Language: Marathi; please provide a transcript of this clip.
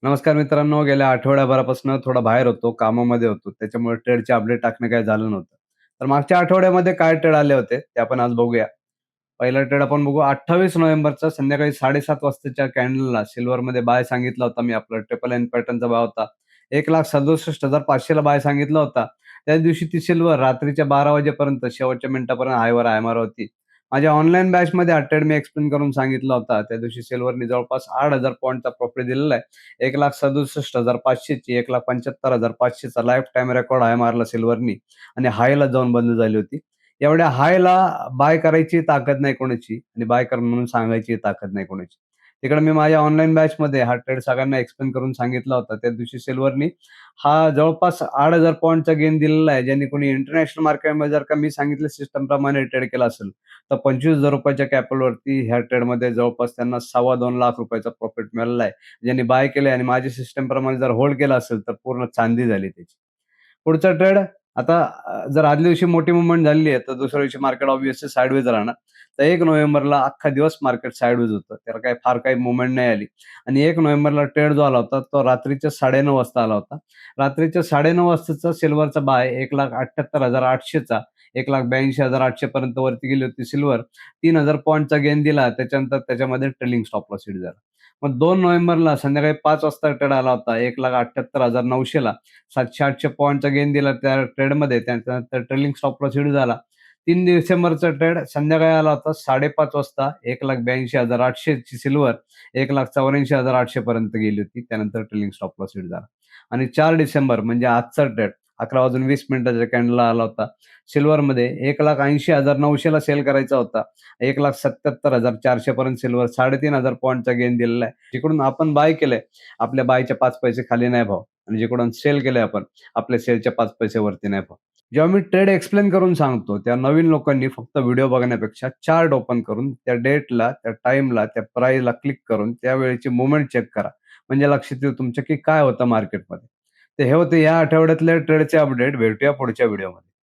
नमस्कार मित्रांनो. गेल्या आठवड्याभरापासून थोडा बाहेर होतो, कामामध्ये होतो. त्याच्यामुळे ट्रेडचे अपडेट टाकणं काही झालं नव्हतं. तर मागच्या आठवड्यामध्ये काय ट्रेड आले होते, ते आपण आज बघूया. पहिला ट्रेड आपण बघू 28 नोव्हेंबरचा संध्याकाळी 7:30 वाजताच्या कॅन्डलला सिल्व्हरमध्ये बाय सांगितला होता मी. आपला ट्रिपल एन पॅटर्नचा भाव होता. 1,67,500 ला बाय सांगितला होता. त्याच दिवशी ती सिल्व्हर रात्रीच्या 12 वाजेपर्यंत शेवटच्या मिनिटापर्यंत हायवर हाय होती. माझ्या ऑनलाईन बॅचमध्ये हा ट्रेड मी एक्सप्लेन करून सांगितला होता. त्या दिवशी सिल्व्हरनी जवळपास 8,000 पॉइंटचा प्रॉफिट दिलेला आहे. 1,67,500 ची 1,75,500 चा लाईफ टाईम रेकॉर्ड हाय मारला सिल्व्हरनी आणि हायला जाऊन बंद झाली होती. एवढ्या हायला बाय करायची ताकद नाही कोणाची आणि बाय कर म्हणून सांगायची ताकद नाही कोणाची. तिकडे मी माझ्या ऑनलाईन बॅचमध्ये हा ट्रेड सगळ्यांना एक्सप्लेन करून सांगितला होता. त्या दिवशी सिल्व्हरनी हा जवळपास 8,000 पॉइंटचा गेन दिलेला आहे. ज्यांनी कोणी इंटरनॅशनल मार्केटमध्ये जर का मी सांगितलं सिस्टमप्रमाणे ट्रेड केला असेल, तर ₹25,000 च्या कॅपिटलवरती ह्या ट्रेडमध्ये जवळपास त्यांना ₹2.25 लाख रुपयाचा प्रॉफिट मिळालेला आहे. ज्यांनी बाय केले आणि माझ्या सिस्टमप्रमाणे जर होल्ड केला असेल, तर पूर्ण चांदी झाली त्याची. पुढचा ट्रेड आता जर आदल्या दिवशी मोठी मूव्हमेंट झालेली आहे, तर दुसऱ्या दिवशी मार्केट ऑब्व्हियसली साइडवेज राहणार. तर 1 नोव्हेंबरला अख्खा दिवस मार्केट साइडवेज होतं. त्याला फार काही मूव्हमेंट नाही आली आणि 1 नोव्हेंबरला ट्रेड जो आला होता, तो रात्रीच्या 9:30 वाजता आला होता. रात्रीच्या 9:30 वाजताचा सिल्व्हरचा बाय 1,78,800 चा 1,82,800 पर्यंत वरती गेली होती सिल्व्हर. 3,000 पॉइंटचा गेन दिला. त्याच्यानंतर त्याच्यामध्ये ट्रेलिंग स्टॉप लॉस हिट झाला. मग 2 नोव्हेंबरला संध्याकाळी 5 वाजता ट्रेड आला होता 1,78,900 ला. 700-800 पॉइंटचा गेन दिला त्या ट्रेडमध्ये. त्याच्यानंतर ट्रेलिंग स्टॉप लॉस हिट झाला. 3 डिसेंबरचा ट्रेड संध्याकाळी आला होता 5:30 वाजता. 1,82,800 ची सिल्व्हर 1,84,800 पर्यंत गेली होती. त्यानंतर ट्रेलिंग स्टॉप लॉस हिट झाला. आणि 4 डिसेंबर म्हणजे आजचा ट्रेड 11:20 कॅन्डलला आला होता. सिल्व्हरमध्ये 1,80,900 ला सेल करायचा होता. 1,77,400 पर्यंत सिल्व्हर 3,500 पॉइंटचा गेन दिलेला आहे. जिकडून आपण बाय केलंय, आपल्या बायच्या 5 पैसे खाली नाही भाव आणि जिकडून सेल केलंय आपण, आपल्या सेलच्या 5 पैसे वरती नाही भाव. जेव्हा मी ट्रेड एक्सप्लेन करून सांगतो, त्या नवीन लोकांनी फक्त व्हिडिओ बघण्यापेक्षा चार्ट ओपन करून त्या डेटला, त्या टाईमला, त्या प्राईसला क्लिक करून त्यावेळेची मूव्हमेंट चेक करा. म्हणजे लक्षात येईल तुमच्या की काय होतं मार्केटमध्ये. तर हे होते या आठवड्यातले ट्रेडचे अपडेट. भेटूया पुढच्या व्हिडिओमध्ये.